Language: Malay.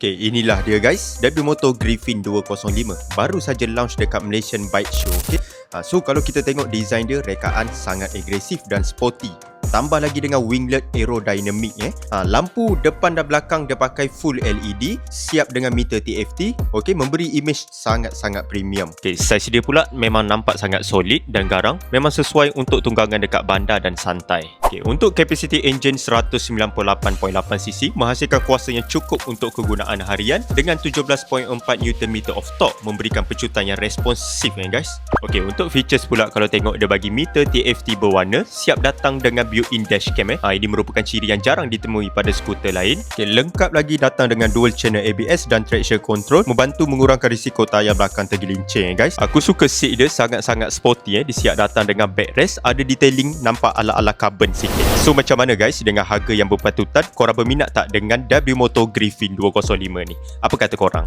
Okay, inilah dia guys, W Moto Griffin 205 baru saja launch dekat Malaysian Bike Show. Okay, so kalau kita tengok design dia, rekaan sangat agresif dan sporty. Tambah lagi dengan winglet aerodynamic lampu depan dan belakang dia pakai full LED, siap dengan meter TFT. Okey, memberi image sangat-sangat premium. Okey, saiz dia pula memang nampak sangat solid dan garang, memang sesuai untuk tunggangan dekat bandar dan santai. Okey, untuk kapasiti enjin 198.8cc menghasilkan kuasa yang cukup untuk kegunaan harian dengan 17.4 Nm of torque, memberikan pecutan yang responsif guys. Okey, untuk features pula kalau tengok dia bagi meter TFT berwarna, siap datang dengan built-in dashcam ini merupakan ciri yang jarang ditemui pada skuter lain. Okay, lengkap lagi datang dengan dual channel ABS dan traction control, membantu mengurangkan risiko tayar belakang tergelincir guys. Aku suka seat dia sangat-sangat sporty dia siap datang dengan backrest, ada detailing nampak ala-ala carbon sikit. So macam mana guys dengan harga yang berpatutan? Korang berminat tak dengan W Moto Griffin 205 ni? Apa kata korang?